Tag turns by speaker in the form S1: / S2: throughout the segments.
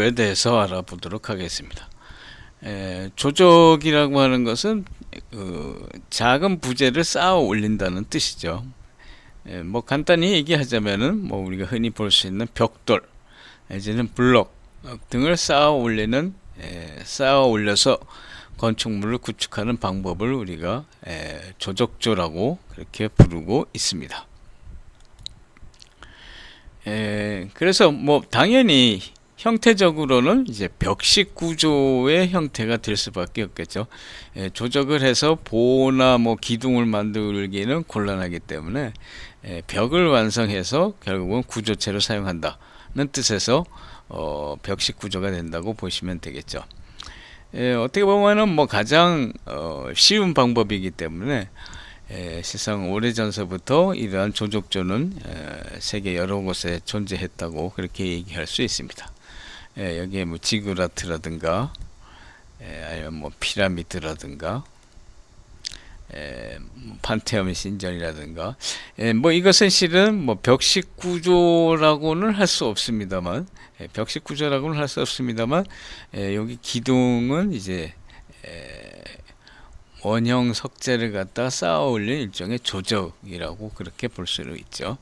S1: 에 대해서 알아보도록 하겠습니다. 조적이라고 하는 것은 작은 부재를 쌓아 올린다는 뜻이죠. 뭐 간단히 얘기하자면은 뭐 우리가 흔히 볼 수 있는 벽돌, 내지는 블록 등을 쌓아 올려서 건축물을 구축하는 방법을 우리가 조적조라고 그렇게 부르고 있습니다. 그래서 뭐 당연히 형태적으로는 이제 벽식 구조의 형태가 될 수밖에 없겠죠. 조적을 해서 보나 뭐 기둥을 만들기는 곤란하기 때문에 벽을 완성해서 결국은 구조체로 사용한다는 뜻에서 벽식 구조가 된다고 보시면 되겠죠. 어떻게 보면은 뭐 가장 쉬운 방법이기 때문에 실상 오래전서부터 이러한 조족조는 세계 여러 곳에 존재했다고 그렇게 얘기할 수 있습니다. 여기에 뭐 지구라트라든가 아니면 뭐 피라미드라든가 판테온 신전이라든가 뭐 이것은 실은 뭐 벽식 구조라고는 할 수 없습니다만 여기 기둥은 이제 원형 석재를 갖다 쌓아 올린 일종의 조적이라고 그렇게 볼 수 있죠.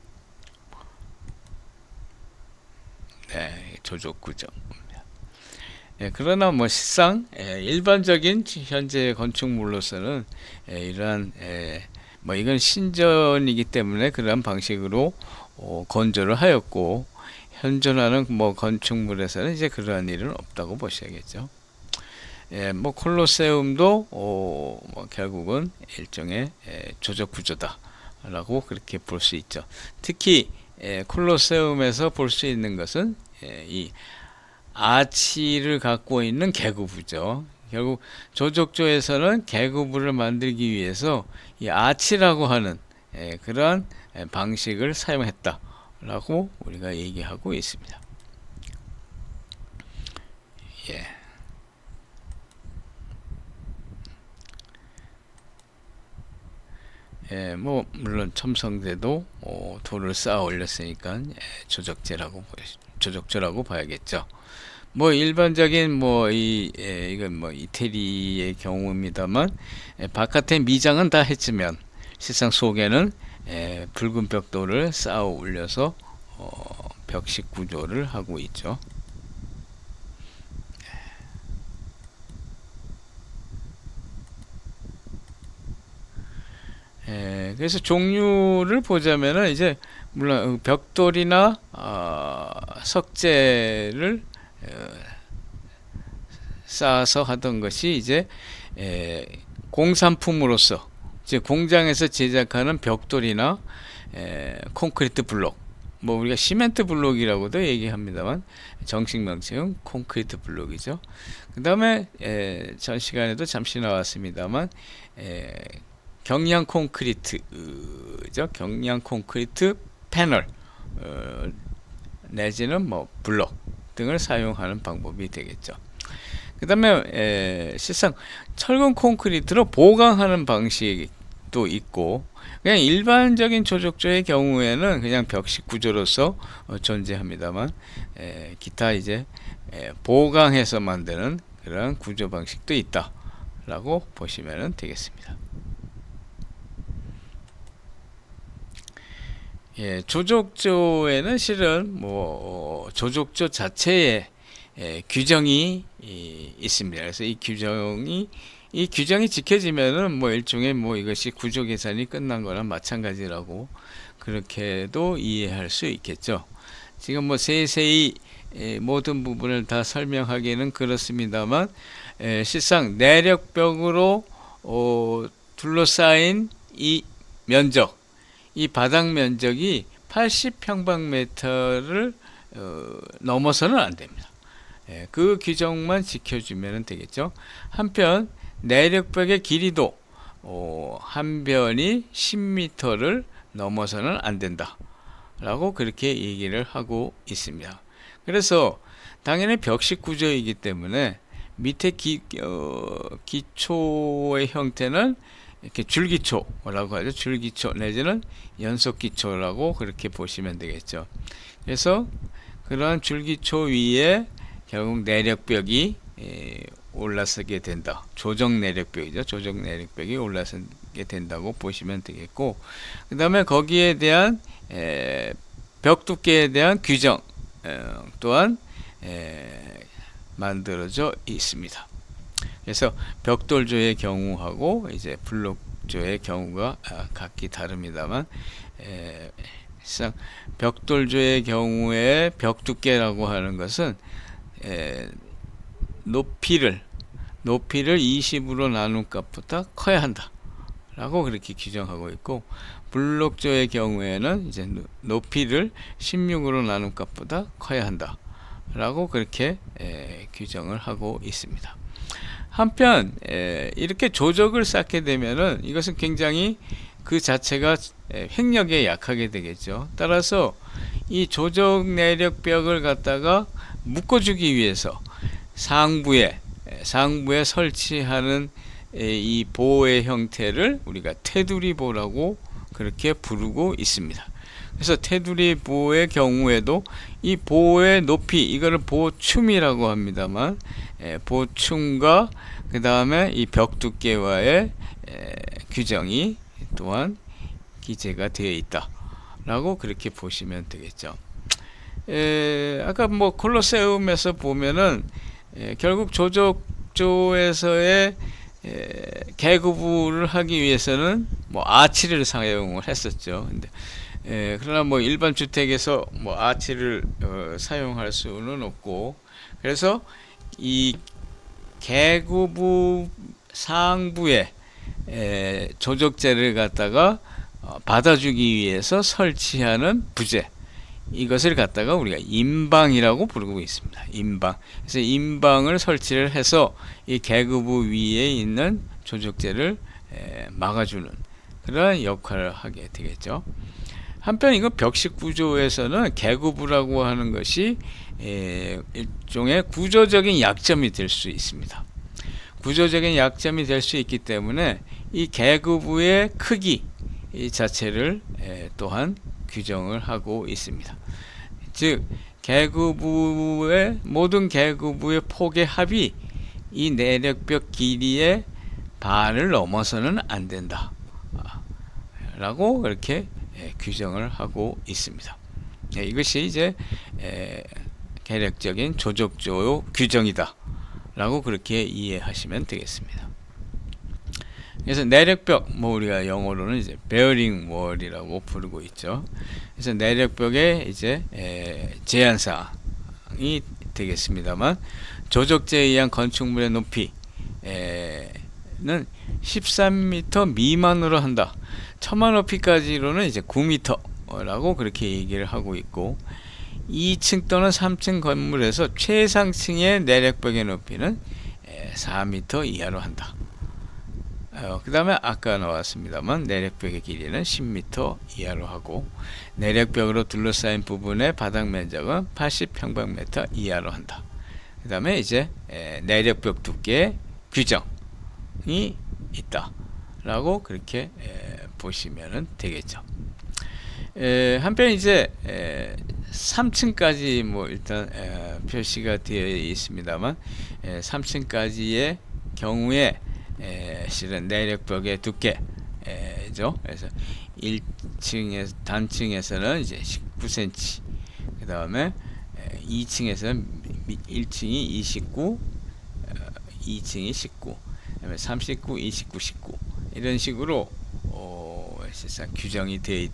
S1: 조적 구조. 그러나 뭐 실상 일반적인 현재 건축물로서는 이러한 뭐 이건 신전이기 때문에 그러한 방식으로 건조를 하였고, 현존하는 뭐 건축물에서는 이제 그러한 일은 없다고 보셔야겠죠. 뭐 콜로세움도 뭐 결국은 일종의 조적 구조다라고 그렇게 볼 수 있죠. 특히 콜로세움에서 볼 수 있는 것은 이 아치를 갖고 있는 계구부죠. 결국 조적조에서는 계구부를 만들기 위해서 이 아치라고 하는 그러한 방식을 사용했다라고 우리가 얘기하고 있습니다. 뭐 물론 첨성대도 돌을 쌓아 올렸으니까 조적조라고 봐야겠죠. 뭐 일반적인 뭐 이건 뭐 이태리의 경우입니다만 바깥에 미장은 다 했지만 실상 속에는 붉은 벽돌을 쌓아 올려서 벽식 구조를 하고 있죠. 그래서 종류를 보자면은 이제 물론 벽돌이나 석재를 쌓아서 하던 것이 이제 공산품으로서 이제 공장에서 제작하는 벽돌이나 콘크리트 블록, 뭐 우리가 시멘트 블록이라고도 얘기합니다만 정식 명칭은 콘크리트 블록이죠. 그 다음에 전 시간에도 잠시 나왔습니다만 경량 콘크리트죠. 경량 콘크리트 패널 내지는 뭐 블록 등을 사용하는 방법이 되겠죠. 그 다음에 실상 철근 콘크리트로 보강하는 방식도 있고, 그냥 일반적인 조적조의 경우에는 그냥 벽식 구조로서 존재합니다만 기타 이제 보강해서 만드는 그런 구조 방식도 있다라고 보시면 되겠습니다. 조족조에는 실은 뭐 조족조 자체에 규정이 있습니다. 그래서 이 규정이 지켜지면은 뭐 일종의 뭐 이것이 구조 계산이 끝난 거나 마찬가지라고 그렇게도 이해할 수 있겠죠. 지금 뭐 세세히 모든 부분을 다 설명하기는 그렇습니다만 실상 내력벽으로 둘러싸인 이 면적, 이 바닥 면적이 80평방미터를 넘어서는 안 됩니다. 그 규정만 지켜주면 되겠죠. 한편 내력벽의 길이도 한 변이 10m를 넘어서는 안 된다 라고 그렇게 얘기를 하고 있습니다. 그래서 당연히 벽식 구조이기 때문에 밑에 기초의 형태는 이렇게 줄기초라고 하죠. 줄기초 내지는 연속기초라고 그렇게 보시면 되겠죠. 그래서 그러한 줄기초 위에 결국 내력벽이 올라서게 된다. 조정 내력벽이죠. 조정 내력벽이 올라서게 된다고 보시면 되겠고, 그 다음에 거기에 대한 벽 두께에 대한 규정 또한 만들어져 있습니다. 그래서 벽돌조의 경우하고 이제 블록조의 경우가 각기 다릅니다만, 실상 벽돌조의 경우에 벽 두께라고 하는 것은 높이를 20으로 나눈 값보다 커야 한다 라고 그렇게 규정하고 있고, 블록조의 경우에는 이제 높이를 16으로 나눈 값보다 커야 한다 라고 그렇게 규정을 하고 있습니다. 한편 이렇게 조적을 쌓게 되면은 이것은 굉장히 그 자체가 횡력에 약하게 되겠죠. 따라서 이 조적 내력벽을 갖다가 묶어주기 위해서 상부에 설치하는 이 보호의 형태를 우리가 테두리보라고 그렇게 부르고 있습니다. 그래서 테두리 보호의 경우에도 이 보호의 높이, 이거를 보충이라고 합니다만, 보충과 그 다음에 이 벽 두께와의 규정이 또한 기재가 되어 있다 라고 그렇게 보시면 되겠죠. 아까 뭐 콜로세움에서 보면은 결국 조적조에서의 계구부를 하기 위해서는 뭐 아치를 사용을 했었죠. 근데 그러나 뭐 일반 주택에서 뭐 아치를 사용할 수는 없고, 그래서 이 계구부 상부에 조적재를 갖다가 받아주기 위해서 설치하는 부재, 이것을 갖다가 우리가 인방이라고 부르고 있습니다. 인방. 그래서 인방을 설치를 해서 이 계구부 위에 있는 조적재를 막아주는 그런 역할을 하게 되겠죠. 한편 이거 벽식 구조에서는 계구부라고 하는 것이 일종의 구조적인 약점이 될 수 있습니다. 구조적인 약점이 될 수 있기 때문에 이 계구부의 크기 이 자체를 또한 규정을 하고 있습니다. 즉 모든 계구부의 폭의 합이 이 내력벽 길이의 반을 넘어서는 안 된다 라고 그렇게 규정을 하고 있습니다. 이것이 이제 계력적인 조적조 규정이다 라고 그렇게 이해하시면 되겠습니다. 그래서 내력벽, 뭐 우리가 영어로는 이제 베어링 월이라고 부르고 있죠. 그래서 내력벽의 이제 제한사항이 되겠습니다만, 조적재에 의한 건축물의 높이는 13m 미만으로 한다. 처마 높이까지로는 이제 9m라고 그렇게 얘기를 하고 있고, 2층 또는 3층 건물에서 최상층의 내력벽의 높이는 4m 이하로 한다. 그 다음에 아까 나왔습니다만 내력벽의 길이는 10m 이하로 하고, 내력벽으로 둘러싸인 부분의 바닥 면적은 80평방미터 이하로 한다. 그 다음에 이제 내력벽 두께의 규정이 있다 라고 그렇게 보시면 되겠죠. 한편 이제 3층까지 뭐 일단 표시가 되어 있습니다만, 3층까지의 경우에 실은 내력벽의 두께죠. 그래서 1층에서 단층에서는 이제 19cm, 그 다음에 2층에서는 1층이 29, 2층이 19, 그다음에 39, 29, 19 이런 식으로 실상 규정이 되어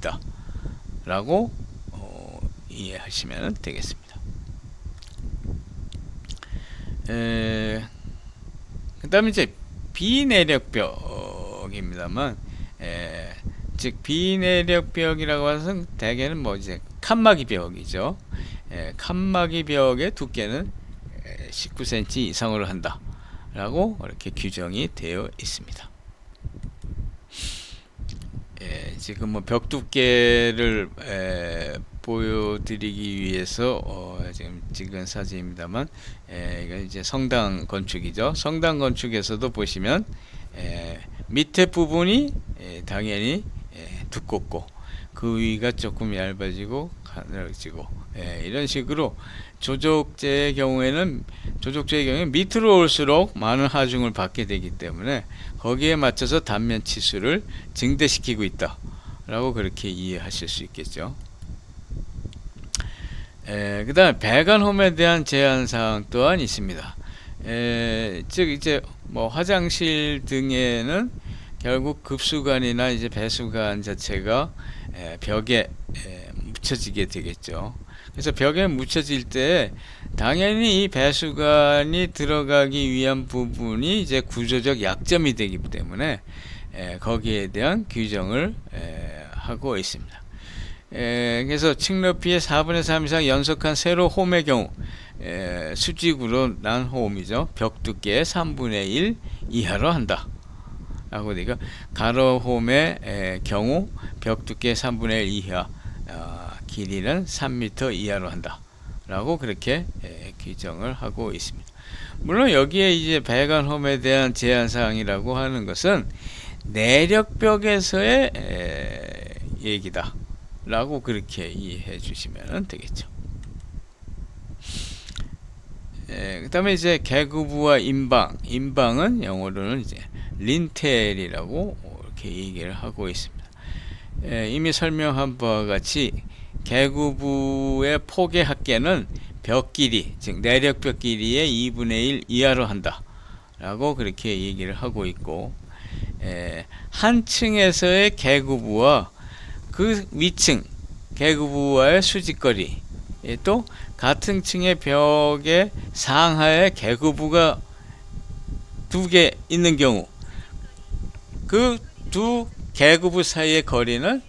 S1: 있다라고 이해하시면 되겠습니다. 그다음에 이제 비내력벽입니다만, 즉 비내력벽이라고 해서 대개는 뭐 이제 칸막이 벽이죠. 칸막이 벽의 두께는 19cm 이상으로 한다라고 이렇게 규정이 되어 있습니다. 지금 뭐 벽 두께를 보여드리기 위해서 지금 찍은 사진입니다만, 이건 이제 성당 건축이죠. 성당 건축에서도 보시면 밑에 부분이 당연히 두껍고 그 위가 조금 얇아지고 하늘지고 이런 식으로 조족제의 경우에는 밑으로 올수록 많은 하중을 받게 되기 때문에 거기에 맞춰서 단면 치수를 증대시키고 있다 라고 그렇게 이해하실 수 있겠죠. 그 다음에 배관홈에 대한 제한사항 또한 있습니다. 즉 이제 뭐 화장실 등에는 결국 급수관이나 이제 배수관 자체가 벽에 묻혀지게 되겠죠. 그래서 벽에 묻혀질 때 당연히 이 배수관이 들어가기 위한 부분이 이제 구조적 약점이 되기 때문에 거기에 대한 규정을 하고 있습니다. 그래서 층 높이의 4분의 3 이상 연속한 세로 홈의 경우 수직으로 난 홈이죠. 벽 두께의 3분의 1 이하로 한다 라고 되니까 가로 홈의 경우 벽 두께 3분의 1 이하 길이는 3m 이하로 한다 라고 그렇게 규정을 하고 있습니다. 물론 여기에 이제 배관 홈에 대한 제한사항이라고 하는 것은 내력벽에서의 얘기다 라고 그렇게 이해해 주시면 되겠죠. 그 다음에 이제 개구부와 인방은 영어로는 이제 린텔이라고 이렇게 얘기를 하고 있습니다. 이미 설명한 바와 같이 개구부의 폭의 합계는 벽 길이, 즉 내력벽 길이의 2분의 1 이하로 한다 라고 그렇게 얘기를 하고 있고, 한 층에서의 개구부와 그 위층 개구부와의 수직거리, 또 같은 층의 벽의 상하에 개구부가 두 개 있는 경우 그 두 개구부 사이의 거리는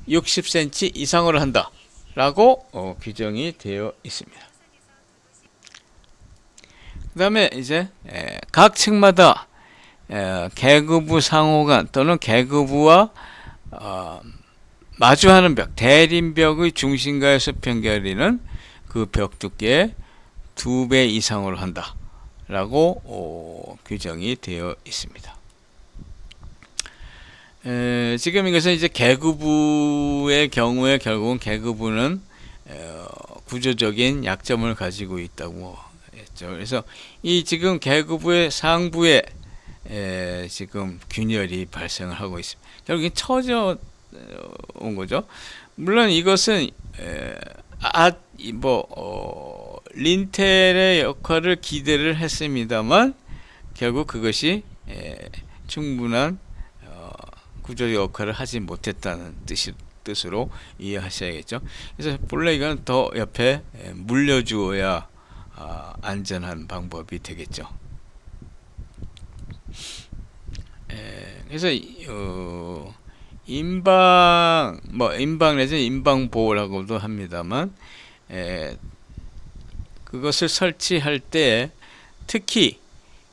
S1: 60cm 이상으로 한다 라고 규정이 되어 있습니다. 그 다음에 이제 각 층마다 개구부 상호간 또는 개구부와 마주하는 벽, 대림벽의 중심과의 수평결리는 그 벽 두께의 2배 이상으로 한다 라고 규정이 되어 있습니다. 지금 이것은 이제 개구부의 경우에 결국은 개구부는 구조적인 약점을 가지고 있다고 했죠. 그래서 이 지금 개구부의 상부에 지금 균열이 발생을 하고 있습니다. 결국 처져 온 거죠. 물론 이것은 린텔의 역할을 기대를 했습니다만 결국 그것이 충분한 구조적 역할을 하지 못했다는 뜻으로 이해하셔야겠죠. 그래서 본래 이건 더 옆에 물려주어야 안전한 방법이 되겠죠. 그래서 인방 내지 인방보호라고도 합니다만, 그것을 설치할 때 특히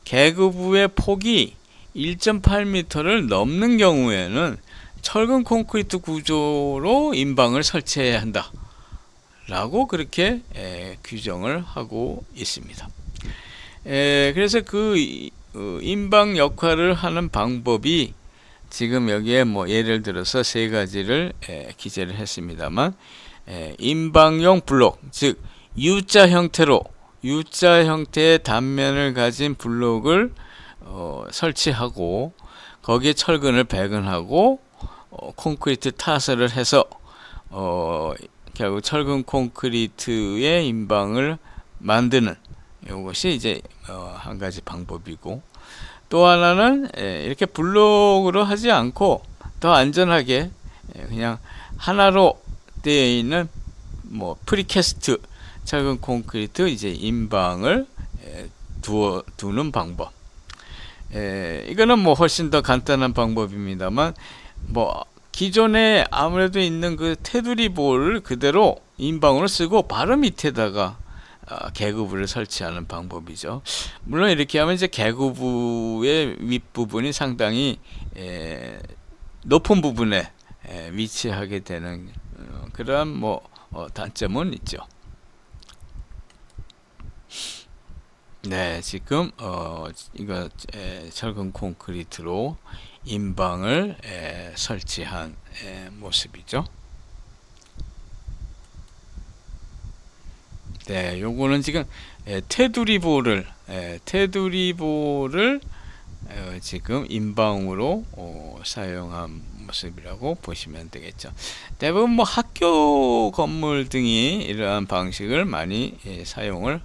S1: 개구부의 폭이 1.8m를 넘는 경우에는 철근 콘크리트 구조로 인방을 설치해야 한다 라고 그렇게 규정을 하고 있습니다. 그래서 그 인방 역할을 하는 방법이 지금 여기에 예를 들어서 세 가지를 기재를 했습니다만, 인방용 블록, 즉 U자 형태의 단면을 가진 블록을 설치하고 거기에 철근을 배근하고 콘크리트 타설을 해서 결국 철근 콘크리트의 인방을 만드는 이것이 이제 한 가지 방법이고, 또 하나는 이렇게 블록으로 하지 않고 더 안전하게 그냥 하나로 되어 있는 프리캐스트 철근 콘크리트 이제 인방을 두는 방법. 이거는 훨씬 더 간단한 방법입니다만, 기존에 아무래도 있는 그 테두리 볼을 그대로 인방으로 쓰고 바로 밑에다가 개구부를 설치하는 방법이죠. 물론 이렇게 하면 이제 개구부의 윗부분이 상당히 높은 부분에 위치하게 되는 그러한 단점은 있죠. 네, 지금 이거 철근 콘크리트로 인방을 설치한 모습이죠. 네, 요거는 지금 테두리보를 지금 인방으로 사용한 모습이라고 보시면 되겠죠. 대부분 뭐 학교 건물 등이 이러한 방식을 많이 사용을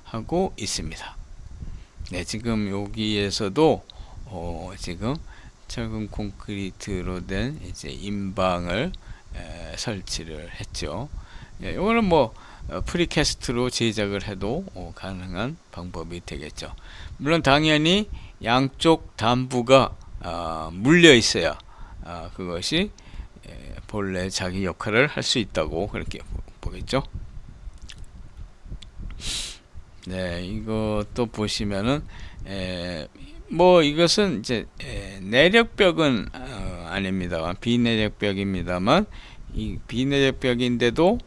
S1: 하고 있습니다. 네, 지금 여기에서도 지금 철근 콘크리트로 된 이제 인방을 설치를 했죠. 예, 이거는 뭐 프리캐스트로 제작을 해도 가능한 방법이 되겠죠. 물론 당연히 양쪽 단부가 물려 있어야 그것이 본래 자기 역할을 할 수 있다고 그렇게 보겠죠. 네, 이것도 보시면은 뭐 이것은 이제 내력벽은 아닙니다만 비내력벽입니다만 이 비내력벽인데도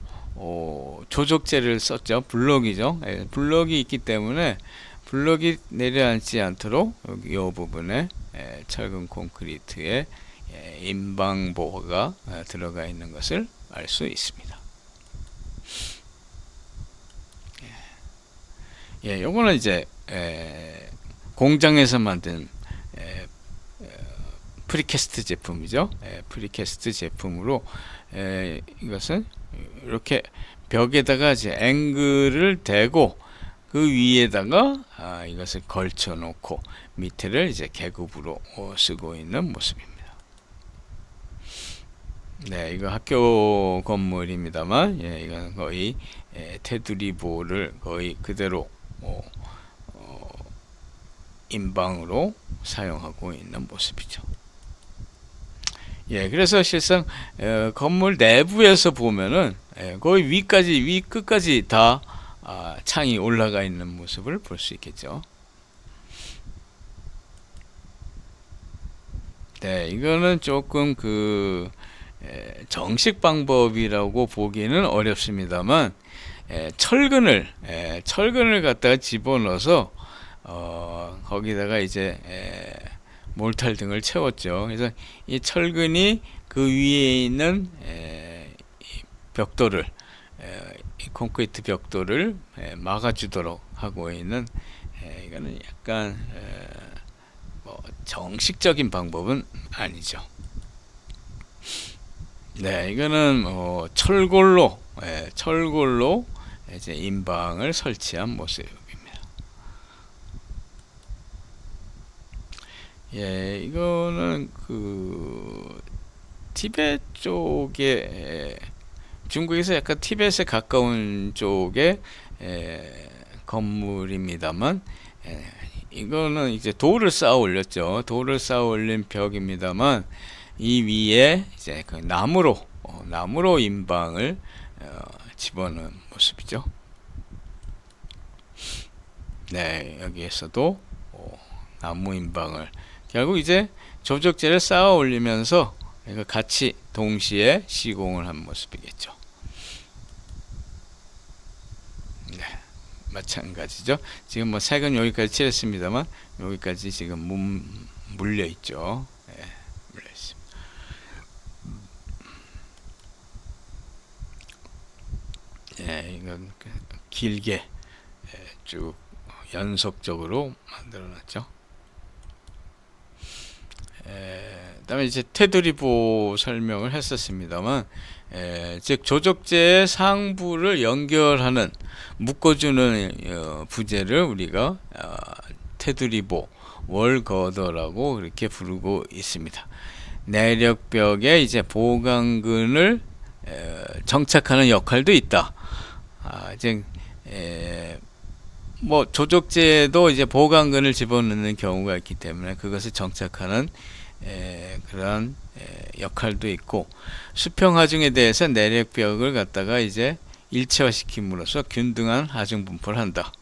S1: 조적재를 썼죠. 블럭이죠. 블럭이 있기 때문에 블럭이 내려앉지 않도록 여기 이 부분에 철근 콘크리트에 인방보호가 들어가 있는 것을 알 수 있습니다. 예, 요거는 이제 공장에서 만든 프리캐스트 제품이죠. 프리캐스트 제품으로 이것은 이렇게 벽에다가 이제 앵글을 대고 그 위에다가 이것을 걸쳐 놓고 밑에를 이제 계급으로 쓰고 있는 모습입니다. 네, 이거 학교 건물입니다만, 이건 거의 테두리보를 거의 그대로 인방으로 사용하고 있는 모습이죠. 예, 그래서 실상 건물 내부에서 보면은 거의 위 끝까지 다 창이 올라가 있는 모습을 볼 수 있겠죠. 네, 이거는 조금 정식 방법이라고 보기는 어렵습니다만 철근을 갖다가 집어넣어서 거기다가 이제 몰탈 등을 채웠죠. 그래서 이 철근이 그 위에 있는 벽돌을 콘크리트 벽돌을 막아주도록 하고 있는 이거는 약간 뭐 정식적인 방법은 아니죠. 네, 이거는 철골로 이제 인방을 설치한 모습입니다. 예, 이거는 티베트 쪽에 중국에서 약간 티베트에 가까운 쪽의 건물입니다만 이거는 이제 돌을 쌓아 올렸죠. 돌을 쌓아 올린 벽입니다만 이 위에 이제 그 나무로 인방을 집어넣은 모습이죠. 네, 여기에서도 나무 인방을 결국 이제 조적재를 쌓아 올리면서 같이 동시에 시공을 한 모습이겠죠. 네, 마찬가지죠. 지금 뭐 색은 여기까지 칠했습니다만 여기까지 지금 물려 있죠. 네, 물려 있습니다. 네, 이건 길게 쭉 연속적으로 만들어 놨죠. 그다음에 이제 테두리보 설명을 했었습니다만, 즉 조적재의 상부를 연결하는 묶어주는 부재를 우리가 테두리보 월거더라고 그렇게 부르고 있습니다. 내력벽에 이제 보강근을 정착하는 역할도 있다. 즉 뭐 조적재도 이제 보강근을 집어넣는 경우가 있기 때문에 그것을 정착하는 그런 역할도 있고, 수평 하중에 대해서 내력벽을 갖다가 이제 일체화시킴으로써 균등한 하중 분포를 한다.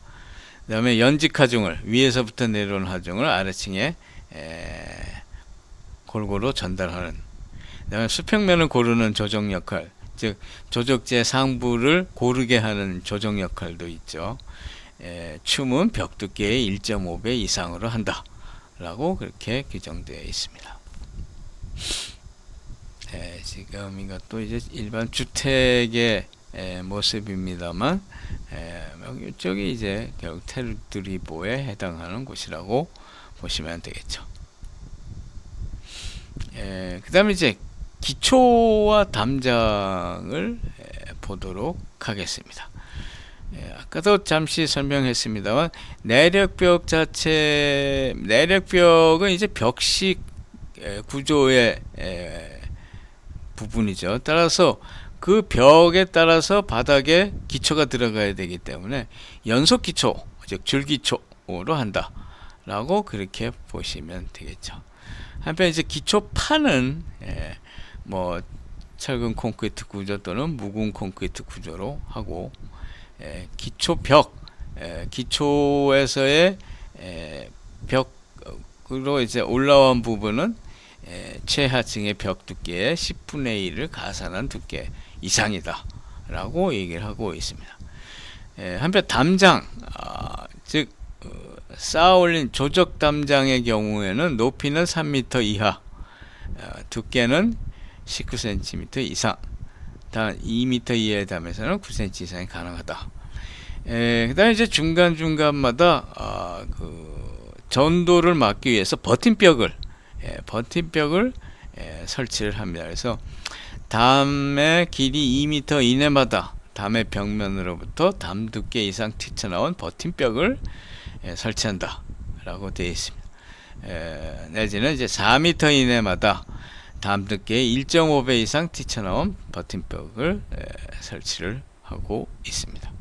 S1: 그 다음에 연직 하중을 위에서부터 내려오는 하중을 아래층에 골고루 전달하는, 그 다음에 수평면을 고르는 조정 역할, 즉 조적재 상부를 고르게 하는 조정 역할도 있죠. 춤은 벽 두께의 1.5배 이상으로 한다 라고 그렇게 규정되어 있습니다. 지금 이것도 이제 일반 주택의 모습입니다만, 이쪽이 이제 결국 테르드리보에 해당하는 곳이라고 보시면 되겠죠. 그 다음에 이제 기초와 담장을 보도록 하겠습니다. 아까도 잠시 설명했습니다만, 내력벽 내력벽은 이제 벽식 구조의 부분이죠. 따라서 그 벽에 따라서 바닥에 기초가 들어가야 되기 때문에 연속 기초, 즉 줄기초로 한다 라고 그렇게 보시면 되겠죠. 한편 이제 기초판은 뭐 철근 콘크리트 구조 또는 묵은 콘크리트 구조로 하고, 기초벽, 기초에서의 벽으로 이제 올라온 부분은 최하층의 벽 두께의 10분의 1을 가산한 두께 이상이다 라고 얘기를 하고 있습니다. 한편 담장, 즉 쌓아 올린 조적 담장의 경우에는 높이는 3m 이하, 두께는 19cm 이상, 단 2m 이하의 담에서는 9cm 이상이 가능하다. 그 다음에 이제 중간중간마다 그 전도를 막기 위해서 버팀벽을 설치를 합니다. 그래서 담의 길이 2m 이내마다 담의 벽면으로부터 담 두께 이상 튀쳐나온 버팀벽을 설치한다 라고 되어 있습니다. 내지는 이제 4m 이내마다 담 두께의 1.5배 이상 튀쳐나온 버팀벽을 설치를 하고 있습니다.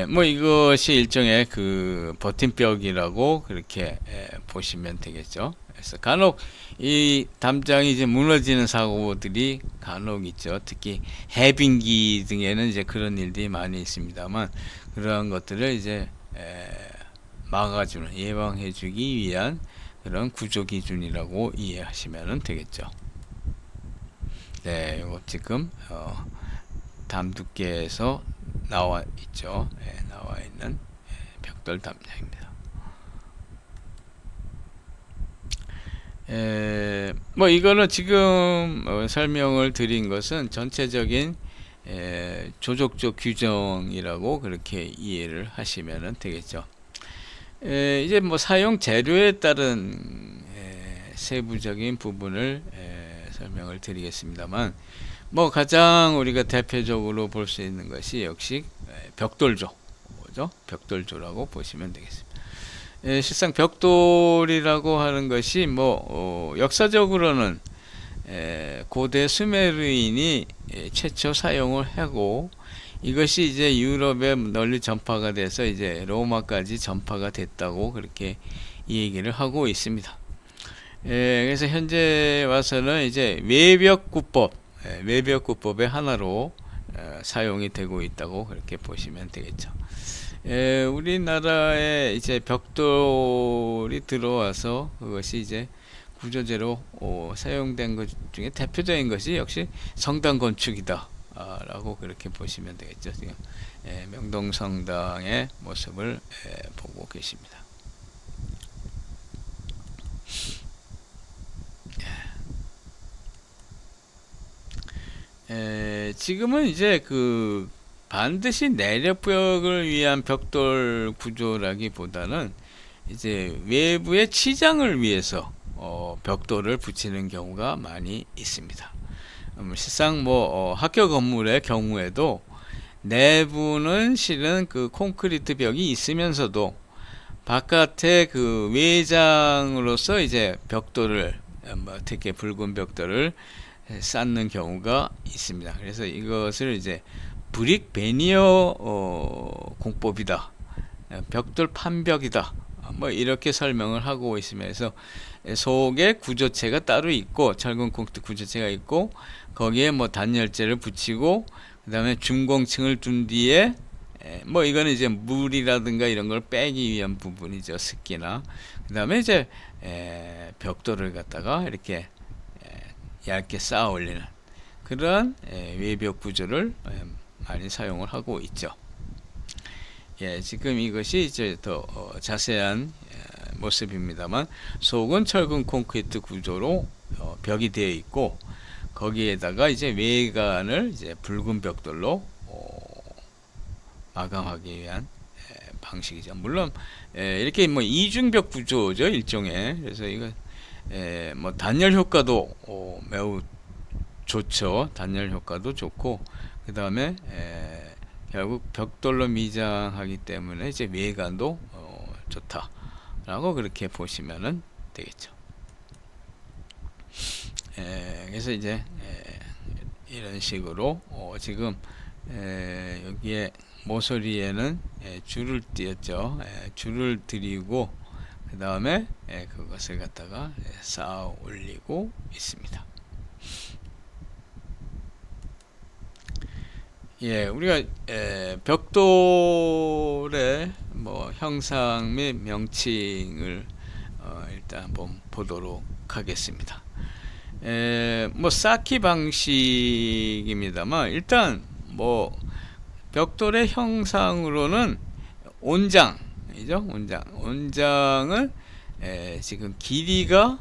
S1: 뭐 이것이 일종의 그 버팀벽이라고 그렇게 보시면 되겠죠. 그래서 간혹 이 담장이 이제 무너지는 사고들이 간혹 있죠. 특히 해빙기 등에는 이제 그런 일들이 많이 있습니다만, 그러한 것들을 이제 막아주는, 예방해주기 위한 그런 구조 기준이라고 이해하시면 되겠죠. 네, 이거 지금 담 두께에서 나와 있죠. 나와 있는 벽돌 담장입니다. 뭐 이거는 지금 설명을 드린 것은 전체적인 조족조 규정이라고 그렇게 이해를 하시면 되겠죠. 이제 뭐 사용 재료에 따른 세부적인 부분을 설명을 드리겠습니다만, 뭐 가장 우리가 대표적으로 볼 수 있는 것이 역시 벽돌조죠. 벽돌조라고 보시면 되겠습니다. 실상 벽돌이라고 하는 것이 뭐 역사적으로는 고대 수메르인이 최초 사용을 하고, 이것이 이제 유럽에 널리 전파가 돼서 이제 로마까지 전파가 됐다고 그렇게 얘기를 하고 있습니다. 그래서 현재 와서는 이제 외벽구법의 하나로 사용이 되고 있다고 그렇게 보시면 되겠죠. 우리나라에 이제 벽돌이 들어와서 그것이 이제 구조재로 사용된 것 중에 대표적인 것이 역시 성당 건축이다 라고 그렇게 보시면 되겠죠. 지금 명동성당의 모습을 보고 계십니다. 지금은 이제 그 반드시 내력벽을 위한 벽돌 구조라기보다는 이제 외부의 치장을 위해서 벽돌을 붙이는 경우가 많이 있습니다. 실상 뭐 학교 건물의 경우에도 내부는 실은 그 콘크리트 벽이 있으면서도 바깥에 그 외장으로서 이제 벽돌을, 특히 붉은 벽돌을 쌓는 경우가 있습니다. 그래서 이것을 이제 브릭 베니어 공법이다, 벽돌 판벽이다, 뭐 이렇게 설명을 하고 있으면서 속에 구조체가 따로 있고, 철근 콘크리트 구조체가 있고, 거기에 뭐 단열재를 붙이고, 그 다음에 준공층을 둔 뒤에 뭐 이거는 이제 물이라든가 이런 걸 빼기 위한 부분이죠. 습기나. 그 다음에 이제 벽돌을 갖다가 이렇게 얇게 쌓아 올리는 그러한 외벽 구조를 많이 사용을 하고 있죠. 지금 이것이 이제 더 자세한 모습입니다만, 속은 철근 콘크리트 구조로 벽이 되어 있고, 거기에다가 이제 외관을 이제 붉은 벽돌로 마감하기 위한 방식이죠. 물론 이렇게 뭐 이중벽 구조죠, 일종의. 그래서 이거 뭐 단열 효과도 매우 좋죠. 단열 효과도 좋고, 그 다음에 결국 벽돌로 미장하기 때문에 이제 외관도 좋다라고 그렇게 보시면은 되겠죠. 그래서 이제 이런 식으로 지금 여기에 모서리에는 줄을 띄었죠. 줄을 들이고 그 다음에 그것을 갖다가 쌓아 올리고 있습니다. 우리가 벽돌의 뭐 형상 및 명칭을 일단 한번 보도록 하겠습니다. 뭐 쌓기 방식입니다만, 일단 뭐 벽돌의 형상으로는 온장이죠. 온장은 지금 길이가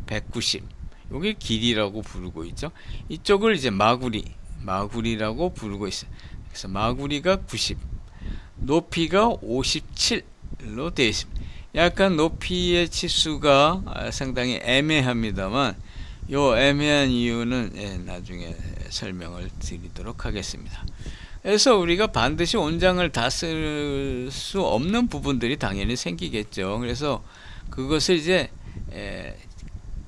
S1: 190, 여기 길이라고 부르고 있죠. 이쪽을 이제 마구리라고 부르고 있어요. 그래서 마구리가 90, 높이가 57로 되어 있습니다. 약간 높이의 치수가 상당히 애매합니다만, 요 애매한 이유는 나중에 설명을 드리도록 하겠습니다. 그래서 우리가 반드시 온장을 다 쓸 수 없는 부분들이 당연히 생기겠죠. 그래서 그것을 이제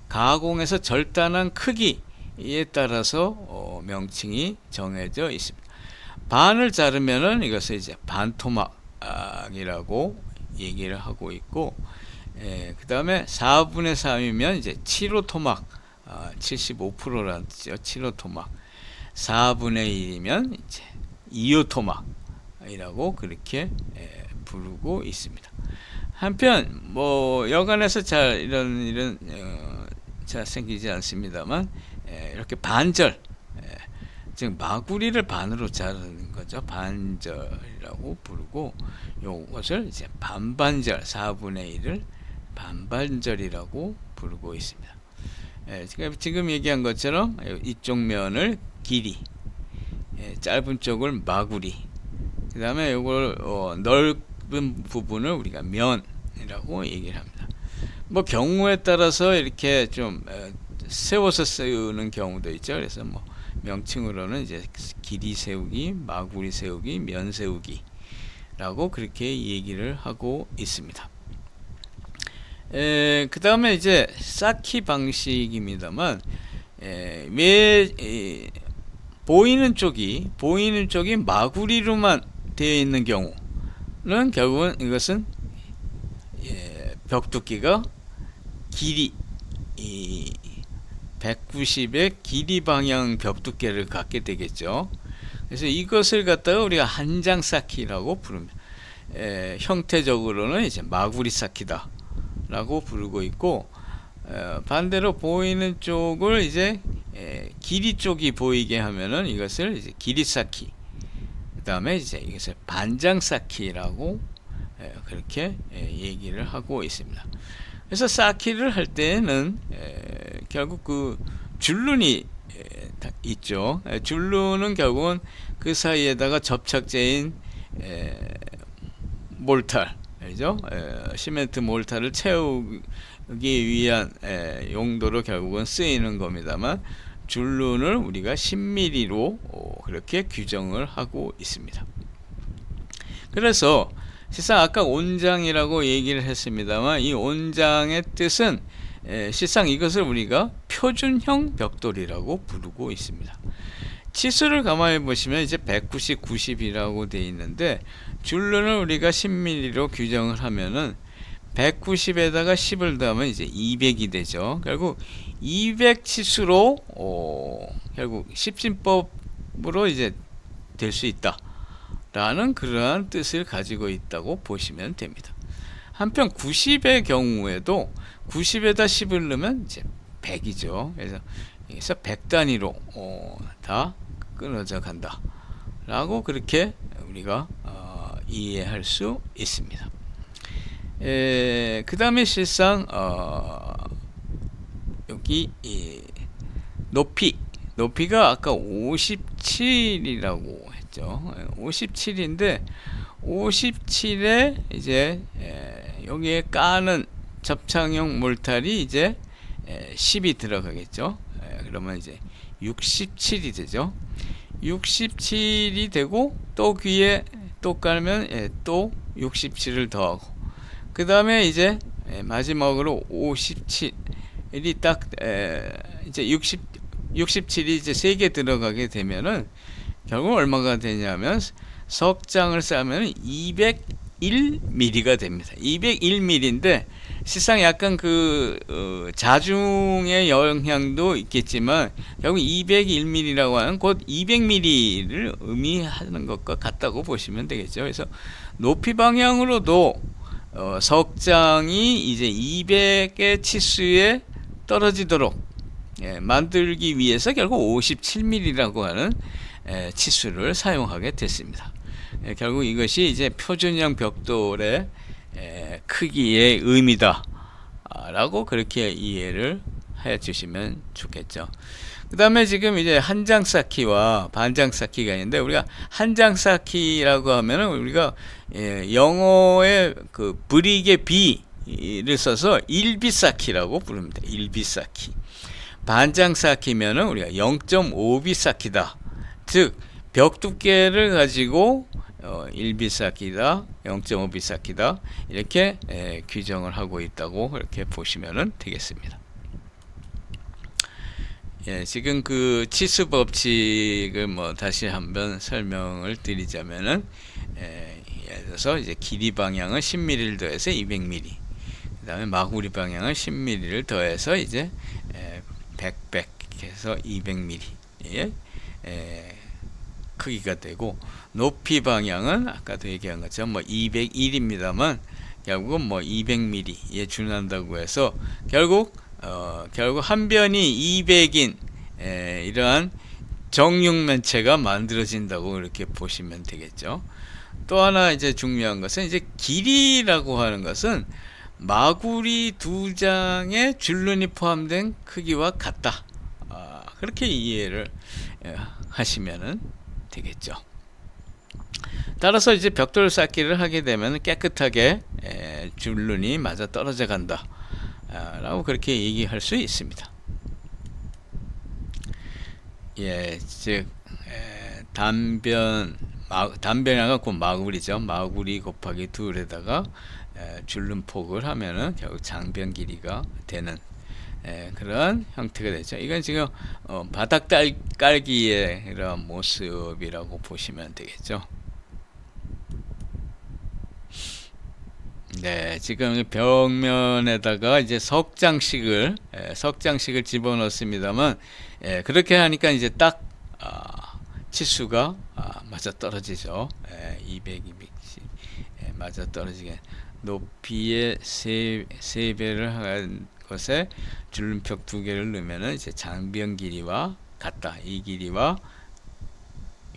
S1: 가공해서 절단한 크기에 따라서 명칭이 정해져 있습니다. 반을 자르면은 이것을 이제 반토막이라고 얘기를 하고 있고, 그 다음에 4분의 3이면 이제 7호 토막, 75%라는 뜻이죠. 7호 토막. 4분의 1이면 이제 2호 토막이라고 그렇게 부르고 있습니다. 한편 뭐 여간에서 잘 이런 잘 생기지 않습니다만, 이렇게 반절, 즉 마구리를 반으로 자르는 거죠. 반절이라고 부르고, 요것을 이제 반반절, 4분의 1을 반반절이라고 부르고 있습니다. 지금 얘기한 것처럼 이쪽 면을 길이, 짧은 쪽을 마구리, 그 다음에 요걸 넓은 부분을 우리가 면이라고 얘기를 합니다. 뭐 경우에 따라서 이렇게 좀 세워서 쓰는 경우도 있죠. 그래서 뭐 명칭으로는 이제 길이 세우기, 마구리 세우기, 면 세우기라고 그렇게 얘기를 하고 있습니다. 그 다음에 이제 쌓기 방식입니다만, 보이는 쪽이 마구리로만 되어 있는 경우는 결국은 이것은 벽 두께가 길이 190의 길이 방향 벽 두께를 갖게 되겠죠. 그래서 이것을 갖다가 우리가 한장 쌓기라고 부릅니다. 형태적으로는 이제 마구리 쌓기다 라고 부르고 있고, 반대로 보이는 쪽을 이제 길이 쪽이 보이게 하면은 이것을 이제 길이 쌓기, 그 다음에 이제 이것을 반장 쌓기라고 그렇게 얘기를 하고 있습니다. 그래서 쌓기를 할 때는 결국 그 줄눈이 있죠. 줄눈은 결국은 그 사이에다가 접착제인 몰탈, 그죠? 시멘트 몰탈을 채우기 위한 용도로 결국은 쓰이는 겁니다만, 줄눈을 우리가 10mm로 그렇게 규정을 하고 있습니다. 그래서 실상 아까 온장이라고 얘기를 했습니다만, 이 온장의 뜻은 실상 이것을 우리가 표준형 벽돌이라고 부르고 있습니다. 치수를 가만히 보시면 이제 190, 90이라고 되어 있는데, 줄눈을 우리가 10mm로 규정을 하면은 190에다가 10을 더하면 이제 200이 되죠. 결국 200 치수로 결국 십진법으로 이제 될 수 있다 라는 그러한 뜻을 가지고 있다고 보시면 됩니다. 한편 90의 경우에도 90에다 10을 넣으면 이제 100이죠. 그래서 여기서 100단위로 다 끊어져 간다 라고 그렇게 우리가 이해할 수 있습니다. 그 다음에 실상 여기 높이가 아까 57이라고 했죠. 57인데 57에 이제 여기에 까는 접착용 몰탈이 이제 10이 들어가겠죠. 그러면 이제 67이 되죠. 67이 되고 또 귀에 또 깔면 또 67을 더하고 그 다음에 이제 마지막으로 57이 딱 이제 67이 이제 3개 들어가게 되면은 결국 얼마가 되냐면 석장을 쌓으면 201mm가 됩니다. 201mm인데 실상 약간 자중의 영향도 있겠지만 결국 201mm라고 하는 곧 200mm를 의미하는 것과 같다고 보시면 되겠죠. 그래서 높이 방향으로도 석장이 이제 200의 치수에 떨어지도록 만들기 위해서 결국 57mm라고 하는 치수를 사용하게 됐습니다. 결국 이것이 이제 표준형 벽돌의 크기의 의미다 라고 그렇게 이해를 해 주시면 좋겠죠. 그 다음에 지금 이제 한장 쌓기와 반장 쌓기가 있는데, 우리가 한장 쌓기라고 하면은 우리가 영어의 그 브릭의 B를 써서 일비 쌓기라고 부릅니다. 일비 쌓기. 반장 쌓기면은 우리가 0.5비 쌓기다. 즉 벽 두께를 가지고 1비 쌓기다, 0.5비 쌓기다 이렇게 규정을 하고 있다고 그렇게 보시면 되겠습니다. 지금 그 치수 법칙을 다시 한번 설명을 드리자면은 예를 들어서 이제 길이 방향은 10mm를 더해서 200mm, 그 다음에 마구리 방향은 10mm를 더해서 이제 100 해서 200mm의 크기가 되고, 높이 방향은 아까도 얘기한 것처럼 201입니다만 결국은 200mm에 준한다고 해서 결국 한 변이 200인 이러한 정육면체가 만들어진다고 이렇게 보시면 되겠죠. 또 하나 이제 중요한 것은 이제 길이라고 하는 것은 마구리 2장의 줄눈이 포함된 크기와 같다. 그렇게 이해를 하시면 되겠죠. 따라서 이제 벽돌 쌓기를 하게 되면 깨끗하게 줄눈이 맞아 떨어져 간다 라고 그렇게 얘기할 수 있습니다. 즉 단변하고 곧 마구리죠. 마구리 곱하기 2에다가 줄눈폭을 하면은 결국 장변 길이가 되는 그런 형태가 되죠. 이건 지금 바닥 깔기의 이런 모습이라고 보시면 되겠죠. 지금 벽면에다가 이제 석장식을 집어넣습니다만, 그렇게 하니까 이제 딱 치수가 맞아 떨어지죠. 200, 210 맞아 떨어지게 높이의 3배를 한 것에 줄눈벽 2개를 넣으면은 이제 장변 길이와 같다. 이 길이와 요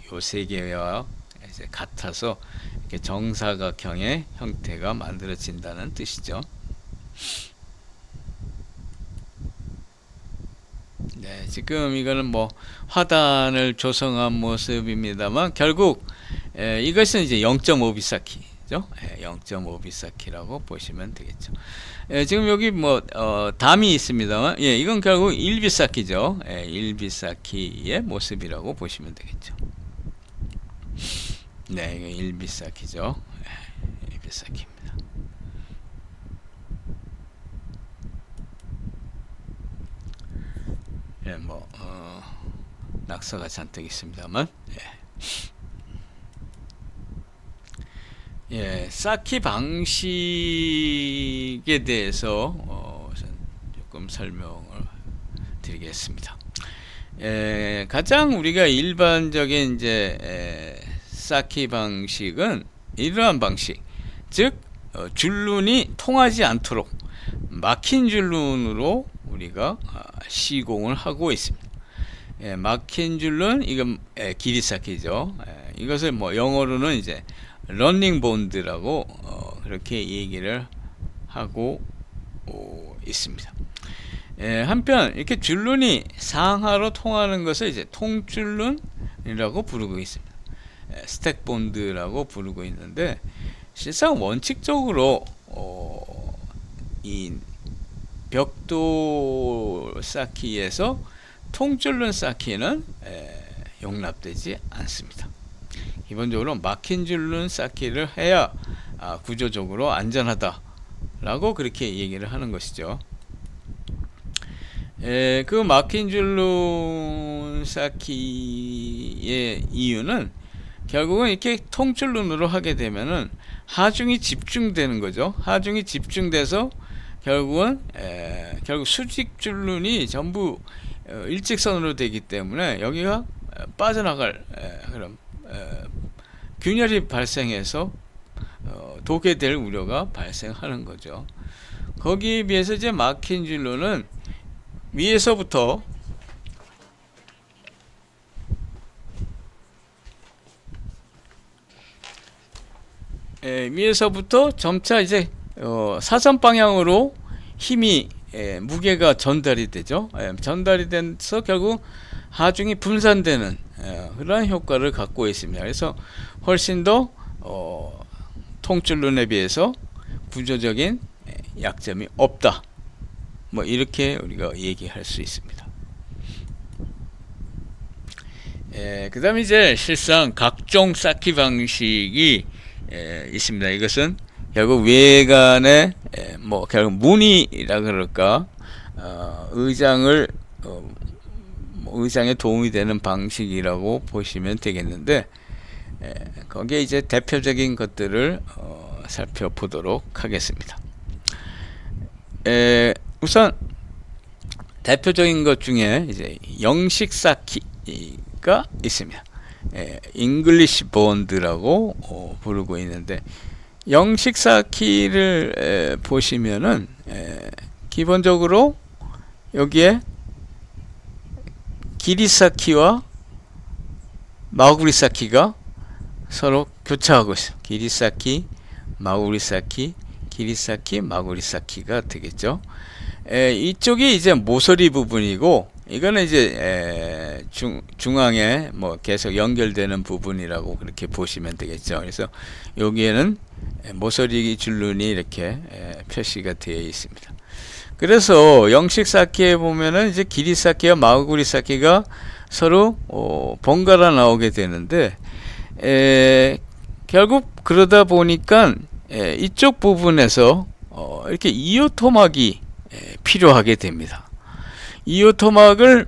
S1: 3개와 이제 같아서 이렇게 정사각형의 형태가 만들어진다는 뜻이죠. 지금 이거는 화단을 조성한 모습입니다만 결국 이것은 이제 0.5비 쌓기죠. 0.5비 쌓기라고 보시면 되겠죠. 지금 여기 담이 있습니다만 이건 결국 1비 쌓기죠. 1비 쌓기의 모습이라고 보시면 되겠죠. 이거 1비 쌓기죠. 1비 쌓기입니다. 낙서가 잔뜩 있습니다만, 쌓기 방식에 대해서 조금 설명을 드리겠습니다. 가장 우리가 일반적인 이제 쌓기 방식은 이러한 방식, 즉 줄눈이 통하지 않도록 막힌 줄눈으로 우리가 시공을 하고 있습니다. 막힌 줄눈, 이건 길이 쌓기죠. 이것을 영어로는 이제 러닝 본드라고 그렇게 얘기를 하고 있습니다. 한편 이렇게 줄눈이 상하로 통하는 것을 이제 통줄눈이라고 부르고 있습니다. 스택 본드라고 부르고 있는데, 실상 원칙적으로 이 벽돌 쌓기에서 통줄눈 쌓기는 용납되지 않습니다. 기본적으로 막힌 줄눈 쌓기를 해야 구조적으로 안전하다라고 그렇게 얘기를 하는 것이죠. 그 막힌 줄눈 쌓기의 이유는 결국은 이렇게 통줄눈으로 하게 되면은 하중이 집중되는 거죠. 하중이 집중돼서 결국 수직 줄눈이 전부 일직선으로 되기 때문에 여기가 빠져나갈 그런 균열이 발생해서 도게 될 우려가 발생하는 거죠. 거기에 비해서 이제 막힌 줄눈은 위에서부터 점차 이제 사선 방향으로 힘이 무게가 전달이 되죠. 전달이 돼서 결국 하중이 분산되는 그런 효과를 갖고 있습니다. 그래서 훨씬 더 통줄눈에 비해서 구조적인 약점이 없다. 뭐 이렇게 우리가 얘기할 수 있습니다. 그 다음에 이제 실상 각종 쌓기 방식이 있습니다. 이것은 결국 외관에 뭐 결국 무늬라 그럴까, 의장에 도움이 되는 방식이라고 보시면 되겠는데, 거기에 이제 대표적인 것들을 살펴보도록 하겠습니다. 우선 대표적인 것 중에 이제 영식 쌓기가 있습니다. 잉글리시 본드라고 부르고 있는데, 영식 쌓기를 보시면은 기본적으로 여기에 길이 쌓기와 마구리 쌓기가 서로 교차하고 있어요. 길이 쌓기, 마구리 쌓기, 길이 쌓기, 마구리 쌓기가 되겠죠. 이쪽이 이제 모서리 부분이고, 이거는 이제 중앙에 뭐 계속 연결되는 부분이라고 그렇게 보시면 되겠죠. 그래서 여기에는 모서리 줄눈이 이렇게 표시가 되어 있습니다. 그래서 영식 쌓기에 보면은 이제 길이 쌓기와 마구리 쌓기가 서로 번갈아 나오게 되는데, 결국 그러다 보니까 이쪽 부분에서 이렇게 이오 토막이 필요하게 됩니다. 이오 토막을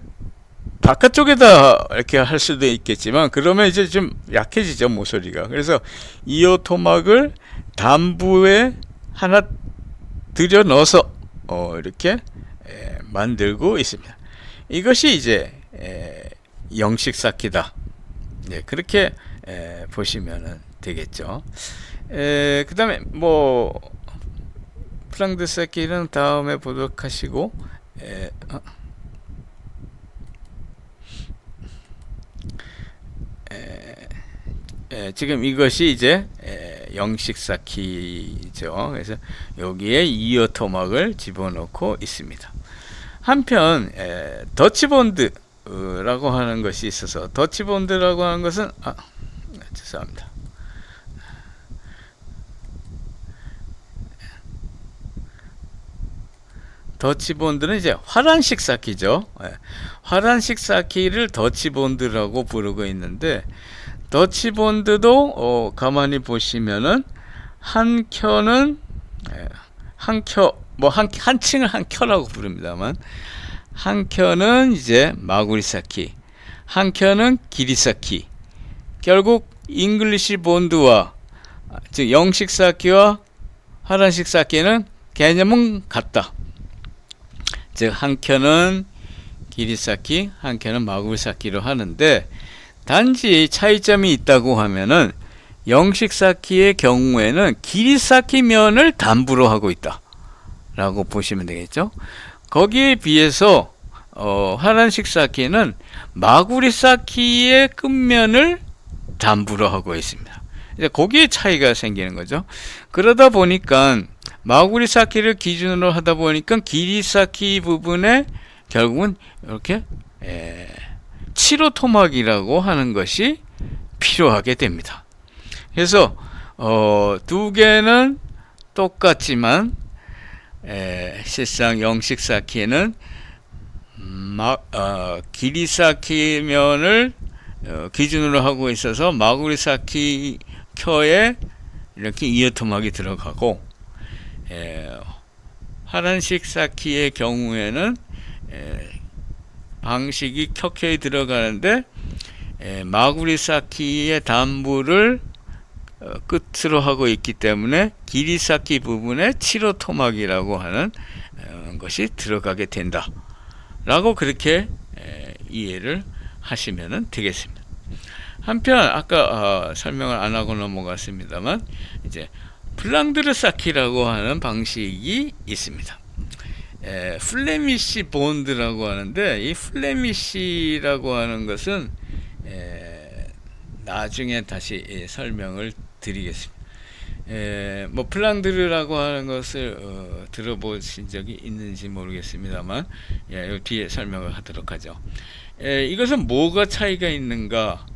S1: 바깥쪽에다 이렇게 할 수도 있겠지만, 그러면 이제 좀 약해지죠, 모서리가. 그래서 이오 토막을 단부에 하나 들여 넣어서 이렇게 만들고 있습니다. 이것이 이제 영식 쌓기다. 그렇게 보시면 되겠죠. 그 다음에 뭐 플랑드 쌓기는 다음에 보도록 하시고, 지금 이것이 이제 영식 쌓기죠. 그래서 여기에 이어 토막을 집어넣고 있습니다. 한편 더치본드라고 하는 것이 있어서, 더치본드라고 하는 것은 죄송합니다. 더치본드는 이제 화란식 쌓기죠. 화란식 쌓기를 더치본드라고 부르고 있는데, 더치본드도 가만히 보시면은 한 켜는 한 층을 한 켜라고 부릅니다만, 한 켜는 이제 마구리 쌓기, 한 켜는 길이 쌓기. 결국 잉글리시 본드와 즉 영식 쌓기와 화란식 쌓기는 개념은 같다. 즉 한 켜는 길이 쌓기, 한 켜는 마구리 쌓기로 하는데, 단지 차이점이 있다고 하면은 영식 쌓기의 경우에는 길이 쌓기 면을 단부로 하고 있다 라고 보시면 되겠죠. 거기에 비해서 화란식 쌓기는 마구리 쌓기의 끝면을 단부로 하고 있습니다. 이제 거기에 차이가 생기는 거죠. 그러다 보니까 마구리사키를 기준으로 하다 보니까 기리사키 부분에 결국은 이렇게 치로토막이라고 하는 것이 필요하게 됩니다. 그래서 두 개는 똑같지만 실상 영식사키에는 기리사키면을 기준으로 하고 있어서 마구리사키 켜에 이렇게 이어토막이 들어가고 하란식 사키의 경우에는 방식이 켜켜이 들어가는데 마구리사키의 단부를 끝으로 하고 있기 때문에 기리사키 부분에 치로토막이라고 하는 것이 들어가게 된다 라고 그렇게 이해를 하시면 되겠습니다. 한편 아까 설명을 안 하고 넘어갔습니다만 이제 플랑드르사키라고 하는 방식이 있습니다. 플레미시 본드라고 하는데 이 플레미시라고 하는 것은 나중에 다시 설명을 드리겠습니다. 뭐 플랑드르라고 하는 것을 들어보신 적이 있는지 모르겠습니다만 뒤에 설명을 하도록 하죠. 이것은 뭐가 차이가 있는가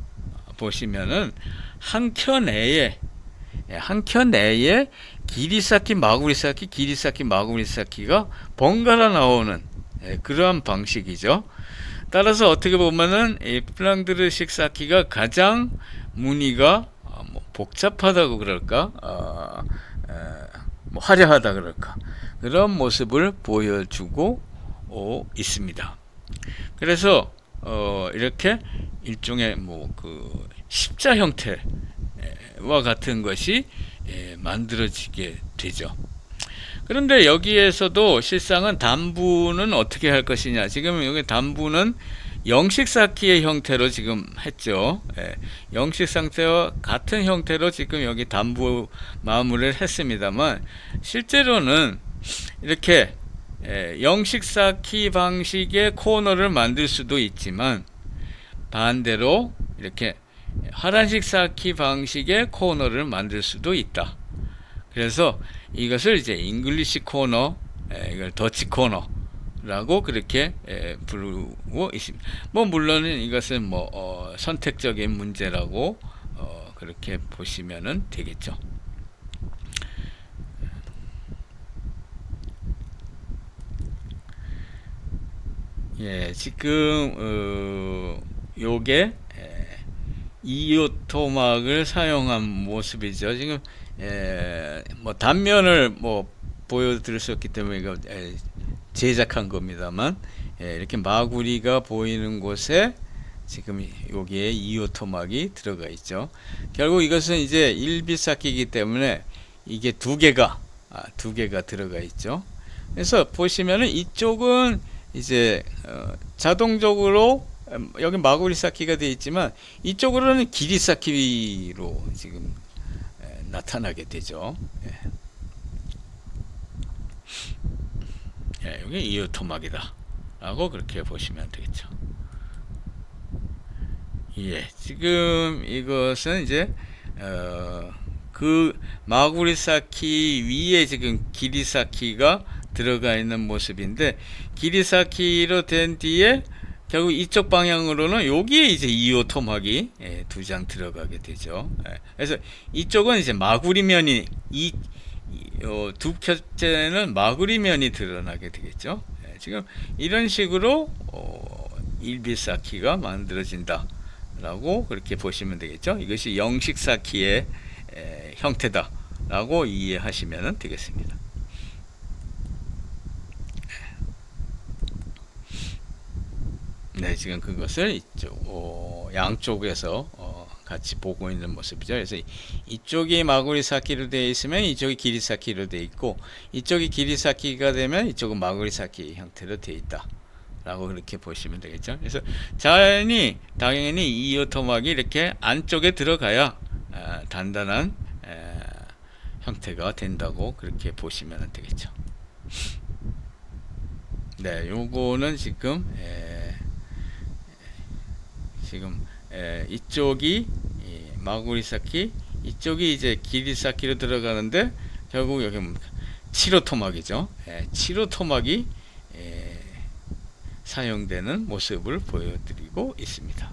S1: 보시면은 한 켜 내에 기리사키 마구리사키 기리사키 마구리사키가 번갈아 나오는 그러한 방식이죠. 따라서 어떻게 보면은 이 플랑드르식 사키가 가장 무늬가 뭐 복잡하다고 그럴까, 뭐 화려하다 그럴까, 그런 모습을 보여주고 있습니다. 그래서 이렇게 일종의 뭐 그 십자 형태와 같은 것이 만들어지게 되죠. 그런데 여기에서도 실상은 단부는 어떻게 할 것이냐. 지금 여기 단부는 영식사키의 형태로 지금 했죠. 영식 상태와 같은 형태로 지금 여기 단부 마무리를 했습니다만 실제로는 이렇게 영식사키 방식의 코너를 만들 수도 있지만 반대로 이렇게 하란식 사키 방식의 코너를 만들 수도 있다. 그래서 이것을 이제 잉글리시 코너, 이걸 더치 코너라고 그렇게 부르고 있습니다. 뭐 물론 이것은 뭐 선택적인 문제라고 그렇게 보시면은 되겠죠. 지금 요게 이오토막을 사용한 모습이죠. 지금 뭐 단면을 뭐 보여드릴 수 없기 때문에 이거 제작한 겁니다만 이렇게 마구리가 보이는 곳에 지금 여기에 이오토막이 들어가 있죠. 결국 이것은 이제 일비쌓기이기 때문에 이게 두 개가 들어가 있죠. 그래서 보시면은 이쪽은 이제 자동적으로 여기 마구리 쌓기가 되어 있지만 이쪽으로는 길이 쌓기로 지금 나타나게 되죠. 여기 이오토막이다 라고 그렇게 보시면 되겠죠. 지금 이것은 이제 그 마구리 쌓기 위에 지금 길이 쌓기가 들어가 있는 모습인데 길이 쌓기로 된 뒤에 결국 이쪽 방향으로는 여기에 이제 이오토막이 두 장 들어가게 되죠. 그래서 이쪽은 이제 마구리면이 두 켜째는 마구리면이 드러나게 되겠죠. 지금 이런 식으로 일비쌓기가 만들어진다 라고 그렇게 보시면 되겠죠. 이것이 영식쌓기의 형태다 라고 이해하시면 되겠습니다. 지금 그것을 양쪽에서 같이 보고 있는 모습이죠. 그래서 이쪽이 마구리 쌓기로 되어 있으면 이쪽이 길이 쌓기로 되어 있고 이쪽이 길이 쌓기가 되면 이쪽은 마구리 쌓기 형태로 되어 있다 라고 그렇게 보시면 되겠죠. 그래서 당연히 이 이오토막이 이렇게 안쪽에 들어가야 단단한 형태가 된다고 그렇게 보시면 되겠죠. 요거는 지금 이쪽이 마구리 쌓기, 이쪽이 이제 길이 쌓기로 들어가는데 결국 여기 7호 토막이죠. 7호 토막이 사용되는 모습을 보여드리고 있습니다.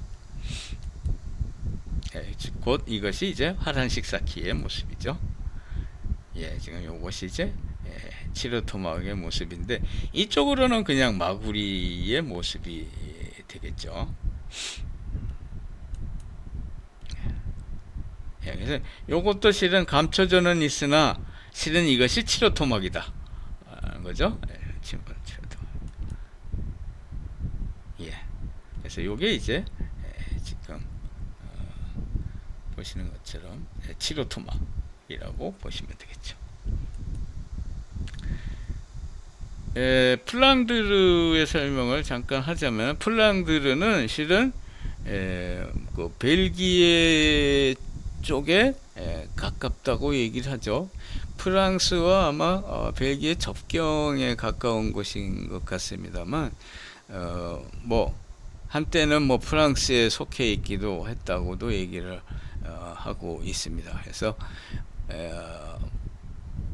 S1: 곧 이것이 이제 화란식 사키의 모습이죠. 지금 요것이 이제 7호 토막의 모습인데, 이쪽으로는 그냥 마구리의 모습이 되겠죠. 그래서 요것도 실은 감춰져는 있으나 실은 이것이 7호 토막이다 거죠. 7호 토막. 그래서 요게 이제 지금 보시는 것처럼 7호 토막이라고 보시면 되겠죠. 플랑드르의 설명을 잠깐 하자면, 플랑드르는 실은 그 벨기에 쪽에 가깝다고 얘기를 하죠. 프랑스와 아마 벨기에 접경에 가까운 곳인 것 같습니다만, 뭐 한때는 뭐 프랑스에 속해 있기도 했다고도 얘기를 하고 있습니다. 그래서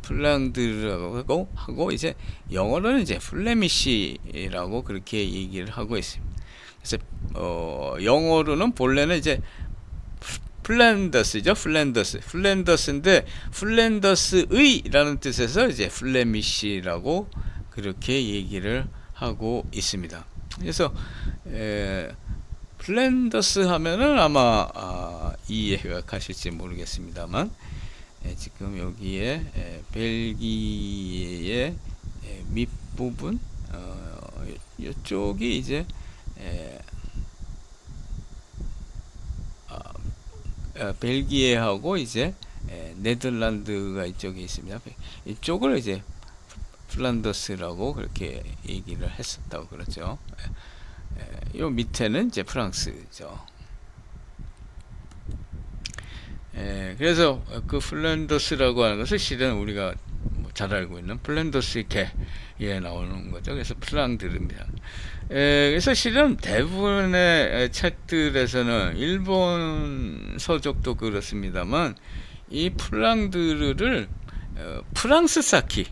S1: 플랑드르라고 하고 이제 영어로는 이제 플레미시라고 그렇게 얘기를 하고 있습니다. 그래서 영어로는 본래는 이제 플랜더스죠. 플랜더스인데 플랜더스의라는 뜻에서 이제 플레미시라고 그렇게 얘기를 하고 있습니다. 그래서 플랜더스 하면은 아마 이해가 가실지 모르겠습니다만, 지금 여기에 벨기에의 밑부분, 이쪽이 이제 벨기에하고 이제 네덜란드가 이쪽에 있습니다. 이쪽을 이제 플란더스라고 그렇게 얘기를 했었다고 그러죠. 요 밑에는 이제 프랑스죠. 그래서 그 플란더스라고 하는 것은 실은 우리가 잘 알고 있는 플란더스의 개에 나오는 거죠. 그래서 플랑드르입니다. 그래서 실은 대부분의 책들에서는 일본 서적도 그렇습니다만, 이 플랑드르를 프랑스 사키,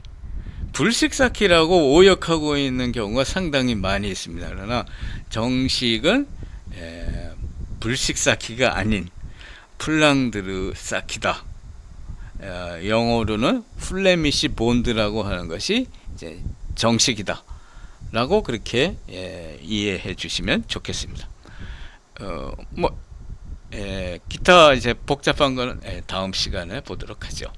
S1: 불식 사키라고 오역하고 있는 경우가 상당히 많이 있습니다. 그러나 정식은 불식 사키가 아닌 플랑드르 사키다. 영어로는 플레미시 본드라고 하는 것이 이제 정식이다 라고 그렇게 이해해 주시면 좋겠습니다. 기타 이제 복잡한 거는 다음 시간에 보도록 하죠.